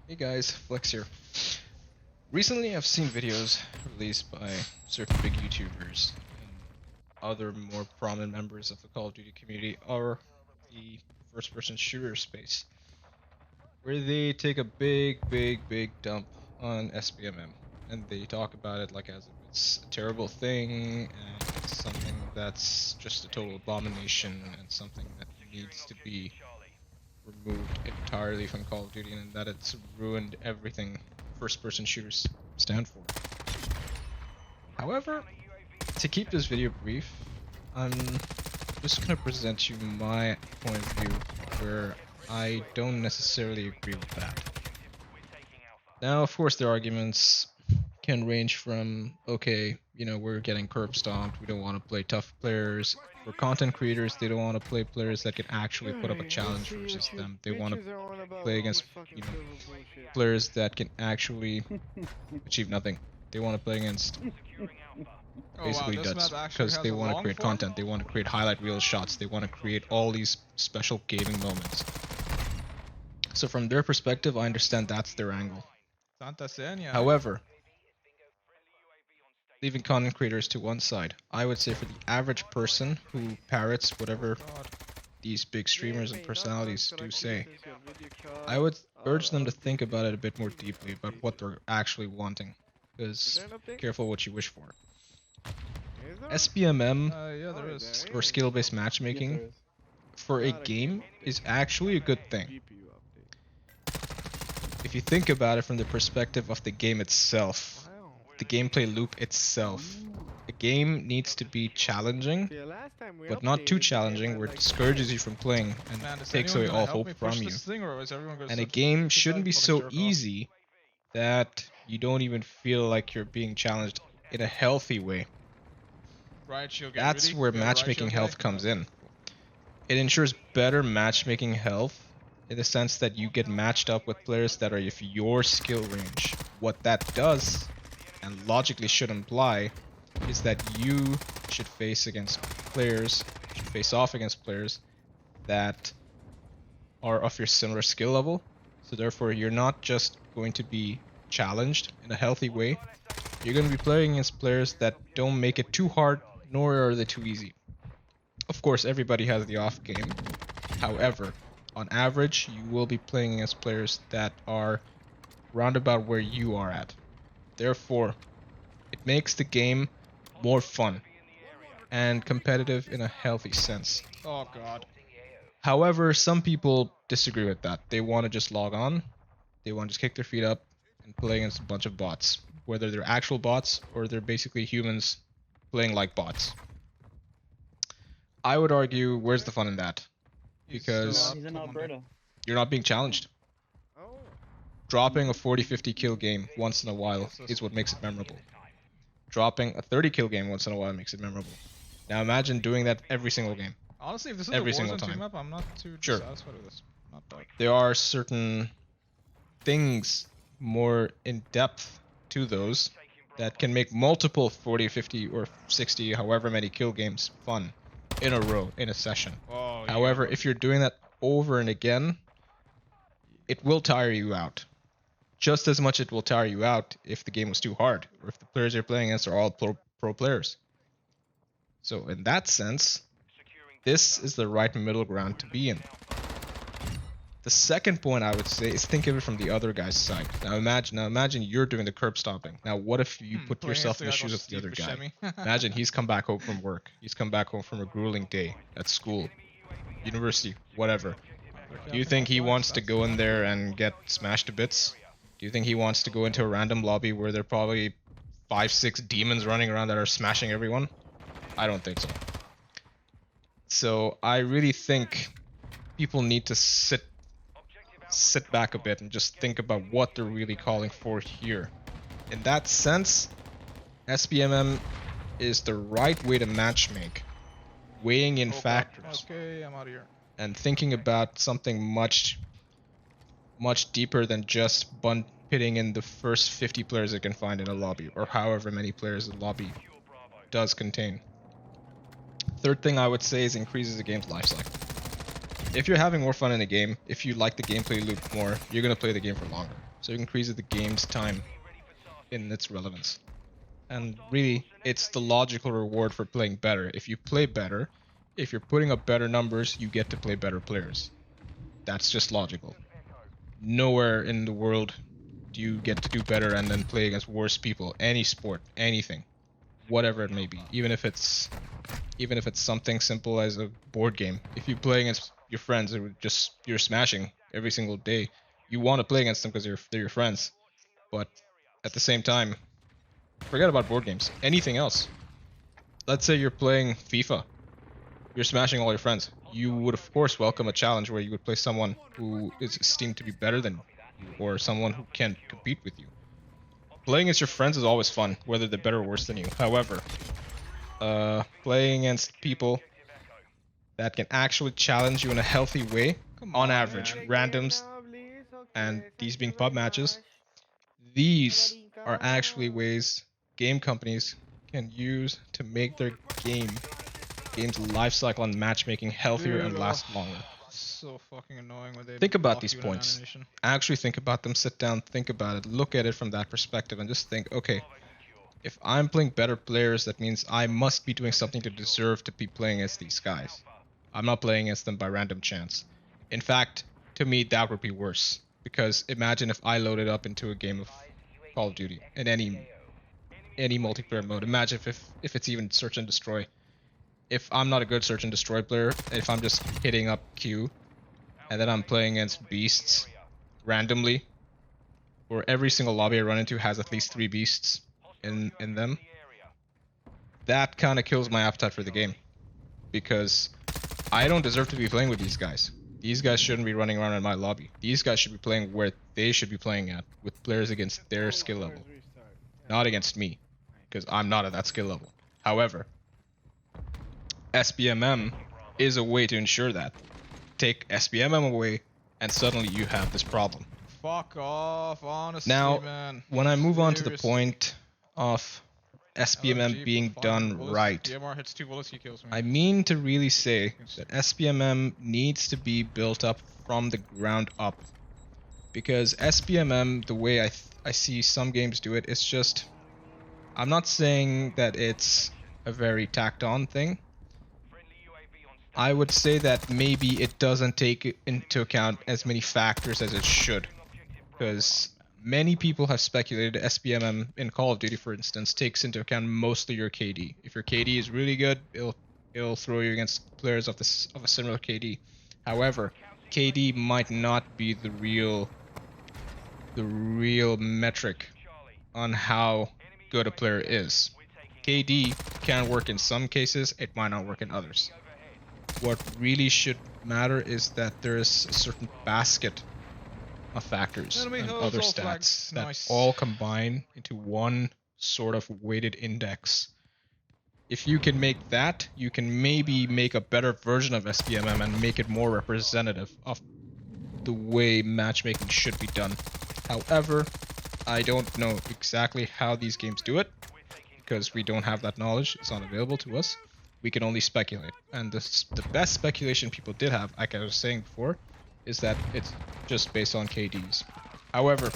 Hey guys, Flex here. Recently I've seen videos released by certain big YouTubers and other more prominent members of the Call of Duty community or the first person shooter space, where they take a big dump on SBMM and they talk about it like as if it's a terrible thing and it's something that's just a total abomination and something that needs to be removed entirely from Call of Duty and that it's ruined everything first-person shooters stand for. However, to keep this video brief, I'm just gonna present you my point of view where I don't necessarily agree with that. Now, of course, their arguments can range from, okay, we're getting curb stomped, we don't want to play tough players. For content creators, they don't want to play players that can actually put up a challenge versus them. They want to play against, players that can actually achieve nothing. They want to play against basically duds because they want to create content. They want to create highlight reel shots. They want to create all these special gaming moments. So from their perspective, I understand that's their angle. However, leaving content creators to one side, I would say for the average person who parrots whatever these big streamers and personalities do say, I would urge them to think about it a bit more deeply about what they're actually wanting, because careful what you wish for. SBMM or skill-based matchmaking for a game is actually a good thing. If you think about it from the perspective of the game itself, the gameplay loop itself, a game needs to be challenging, but not too challenging where it discourages you from playing and takes away all hope from you. And a game shouldn't be so easy that you don't even feel like you're being challenged in a healthy way. That's where matchmaking health comes in. It ensures better matchmaking health in the sense that you get matched up with players that are of your skill range. What that does, and logically should imply, is that you should face off against players that are of your similar skill level. So therefore, you're not just going to be challenged in a healthy way. You're going to be playing against players that don't make it too hard, nor are they too easy. Of course, everybody has the off game. However, on average, you will be playing against players that are roundabout where you are at. Therefore, it makes the game more fun and competitive in a healthy sense. Oh god. However, some people disagree with that. They want to just log on, they want to just kick their feet up and play against a bunch of bots. Whether they're actual bots or they're basically humans playing like bots. I would argue, where's the fun in that? Because He's in Alberta. you're not being challenged. Dropping a 40-50 kill game once in a while is what makes it memorable. Dropping a 30 kill game once in a while makes it memorable. Now imagine doing that every single game. Honestly, if this is every a single Warzone time. team up, I'm not too Sure. dissatisfied with this. Not bad. There are certain things more in depth to those that can make multiple 40, 50, or 60, however many kill games fun in a row, in a session. Oh, However, if you're doing that over and again, it will tire you out. Just as much it will tire you out if the game was too hard, or if the players you're playing against are all pro players. So in that sense, this is the right middle ground to be in. The second point I would say is think of it from the other guy's side. Now imagine you're doing the curb stomping. Now what if you put yourself in the shoes of the other guy? Imagine he's come back home from work. He's come back home from a grueling day at school, university, whatever. Do you think he wants to go in there and get smashed to bits? Do you think he wants to go into a random lobby where there are probably 5-6 demons running around that are smashing everyone? I don't think so. So I really think people need to sit back a bit and just think about what they're really calling for here. In that sense, SBMM is the right way to matchmake, weighing in factors. Okay, I'm out of here. And thinking about something much deeper than just pitting in the first 50 players it can find in a lobby, or however many players the lobby does contain. Third thing I would say is increases the game's lifecycle. If you're having more fun in a game, if you like the gameplay loop more, you're going to play the game for longer. so it increases the game's time in its relevance. And really, it's the logical reward for playing better. If you play better, if you're putting up better numbers, you get to play better players. That's just logical. Nowhere in the world do you get to do better and then play against worse people. Any sport, anything, whatever it may be, even if it's something simple as a board game. If you play against your friends, you're smashing every single day. You want to play against them because they're your friends. But at the same time, forget about board games. Anything else. Let's say you're playing FIFA. You're smashing all your friends. You would of course welcome a challenge where you would play someone who is esteemed to be better than you or someone who can compete with you. Playing against your friends is always fun, whether they're better or worse than you. However, playing against people that can actually challenge you in a healthy way, on average, randoms, and these being pub matches, these are actually ways game companies can use to make their game's life cycle and matchmaking healthier and last longer. So fucking annoying when they Think about block these you in an points. animation. Actually think about them, sit down, think about it, look at it from that perspective, and just think, okay, if I'm playing better players, that means I must be doing something to deserve to be playing against these guys. I'm not playing against them by random chance. In fact, to me, that would be worse. Because imagine if I loaded up into a game of Call of Duty in any multiplayer mode. Imagine if it's even search and destroy. If I'm not a good search and destroy player, if I'm just hitting up Q, and then I'm playing against beasts randomly, where every single lobby I run into has at least 3 beasts in them, that kind of kills my appetite for the game. Because I don't deserve to be playing with these guys. These guys shouldn't be running around in my lobby. These guys should be playing where they should be playing at, with players against their skill level, not against me, because I'm not at that skill level. However, SBMM is a way to ensure that. Take SBMM away, and suddenly you have this problem. Fuck off, honestly, Now, man. when I move on to the Seriously. point of SBMM LMG being for 500 done bullets. right, DMR hits 2 bullets, he kills me. I mean to really say that SBMM needs to be built up from the ground up. Because SBMM, the way I see some games do it, it's just... I'm not saying that it's a very tacked on thing. I would say that maybe it doesn't take into account as many factors as it should. Because many people have speculated SBMM in Call of Duty, for instance, takes into account mostly your KD. If your KD is really good, it'll throw you against players of a similar KD. However, KD might not be the real metric on how good a player is. KD can work in some cases, it might not work in others. What really should matter is that there is a certain basket of factors Enemy and hills other all stats flagged. that Nice. all combine into one sort of weighted index. If you can make that, you can maybe make a better version of SBMM and make it more representative of the way matchmaking should be done. However, I don't know exactly how these games do it, because we don't have that knowledge. It's not available to us. We can only speculate. And the best speculation people did have, like I was saying before, is that it's just based on KDs. However,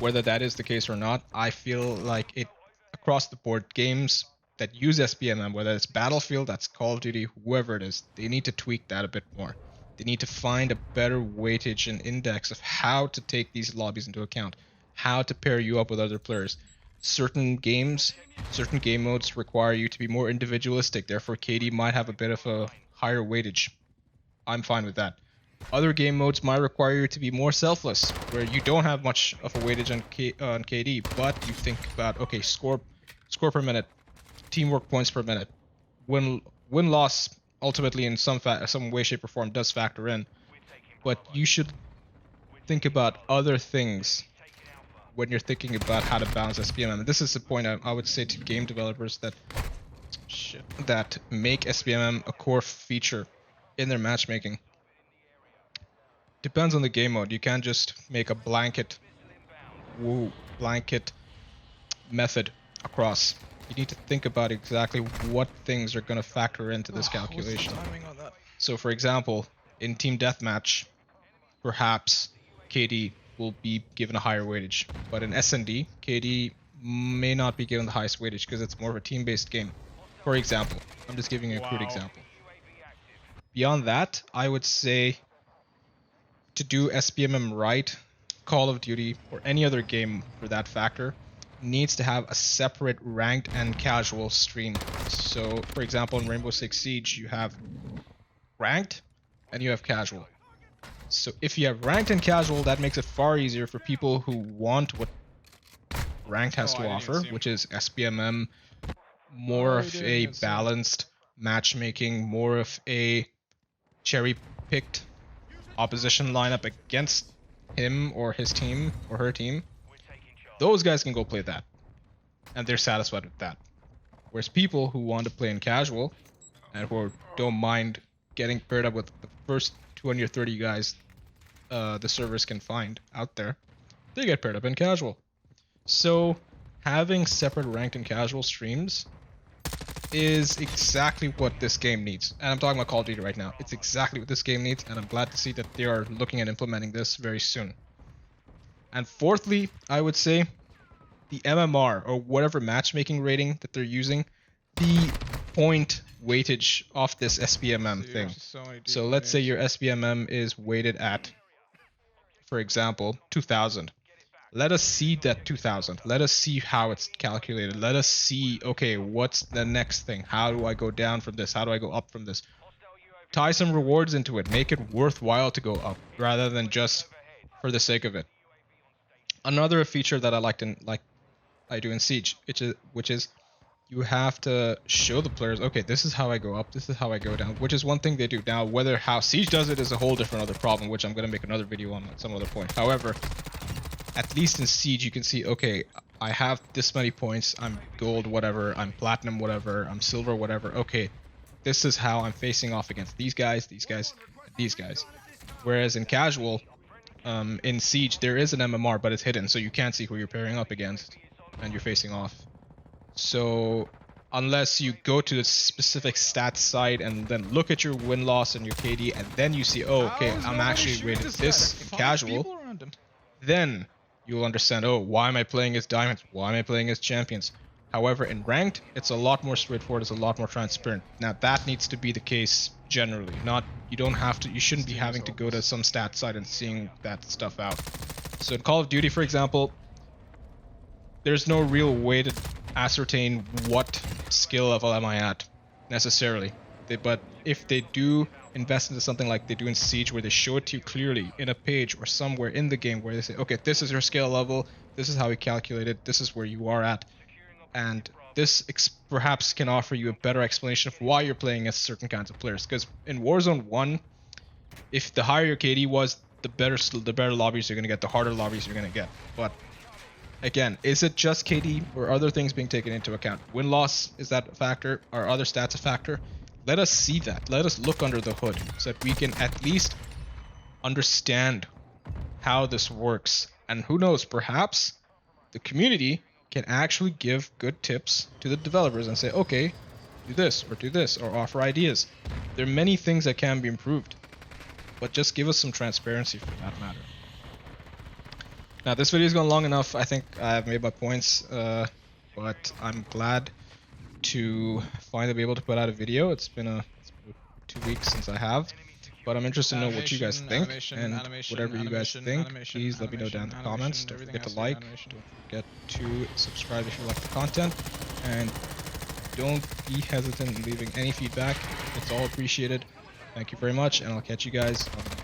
whether that is the case or not, I feel like it, across the board, games that use SBMM, whether it's Battlefield, that's Call of Duty, whoever it is, they need to tweak that a bit more. They need to find a better weightage and index of how to take these lobbies into account, how to pair you up with other players. Certain games, certain game modes require you to be more individualistic, therefore KD might have a bit of a higher weightage. I'm fine with that. Other game modes might require you to be more selfless, where you don't have much of a weightage on KD, but you think about, okay, score per minute, teamwork points per minute, win-loss ultimately in some way, shape, or form does factor in, but you should think about other things when you're thinking about how to balance SBMM. And this is the point I would say to game developers that make SBMM a core feature in their matchmaking. Depends on the game mode. You can't just make a blanket method across. You need to think about exactly what things are going to factor into this calculation. What's the timing on that? So for example, in team deathmatch, perhaps KD will be given a higher weightage. But in S&D, KD may not be given the highest weightage because it's more of a team-based game. For example, I'm just giving you a crude example. Beyond that, I would say to do SBMM right, Call of Duty, or any other game for that factor, needs to have a separate ranked and casual stream. So, for example, in Rainbow Six Siege, you have ranked and you have casual. So if you have ranked and casual, that makes it far easier for people who want what ranked has to offer, which is SBMM, more of a balanced matchmaking, more of a cherry-picked opposition lineup against him or his team or her team. Those guys can go play that, and they're satisfied with that. Whereas people who want to play in casual and who don't mind getting paired up with the first 20 or 30 guys the servers can find out there, they get paired up in casual. So having separate ranked and casual streams is exactly what this game needs. And I'm talking about Call of Duty right now. It's exactly what this game needs, and I'm glad to see that they are looking at implementing this very soon. And fourthly, I would say the MMR, or whatever matchmaking rating that they're using, the point weightage of this SBMM thing. So let's say your SBMM is weighted at, for example, 2000. Let us see that 2000. Let us see how it's calculated. Let us see, okay, what's the next thing? How do I go down from this? How do I go up from this? Tie some rewards into it. Make it worthwhile to go up rather than just for the sake of it. Another feature that I do in Siege, which is you have to show the players, okay, this is how I go up, this is how I go down, which is one thing they do. Now, how Siege does it is a whole different other problem, which I'm going to make another video on at some other point. However, at least in Siege, you can see, okay, I have this many points, I'm gold, whatever, I'm platinum, whatever, I'm silver, whatever. Okay, this is how I'm facing off against these guys, these guys, and these guys. Whereas in casual, in Siege, there is an MMR, but it's hidden, so you can't see who you're pairing up against and you're facing off. So unless you go to the specific stats site and then look at your win-loss and your KD, and then you see, oh, okay, I'm actually rated this in casual, then you'll understand, oh, why am I playing as diamonds? Why am I playing as champions? However, in ranked, it's a lot more straightforward, it's a lot more transparent. Now, that needs to be the case generally. You shouldn't be having to go to some stat site and seeing that stuff out. So in Call of Duty, for example, there's no real way to ascertain what skill level am I at, necessarily. But if they do invest into something like they do in Siege, where they show it to you clearly in a page or somewhere in the game, where they say, okay, this is your skill level, this is how we calculate it, this is where you are at, and this perhaps can offer you a better explanation of why you're playing as certain kinds of players. Because in Warzone 1, if the higher your KD was, the better lobbies you're going to get, the harder lobbies you're going to get. But again, is it just KD or other things being taken into account? Win-loss, is that a factor? Are other stats a factor? Let us see that. Let us look under the hood so that we can at least understand how this works. And who knows, perhaps the community can actually give good tips to the developers and say, okay, do this, or offer ideas. There are many things that can be improved, but just give us some transparency for that matter. Now, this video has gone long enough. I think I've made my points, but I'm glad to finally be able to put out a video. It's been 2 weeks since I have, but I'm interested to know what you guys think, and whatever you guys think, please let me know down in the comments. Don't forget to like, don't forget to subscribe if you like the content, and don't be hesitant in leaving any feedback. It's all appreciated. Thank you very much, and I'll catch you guys on the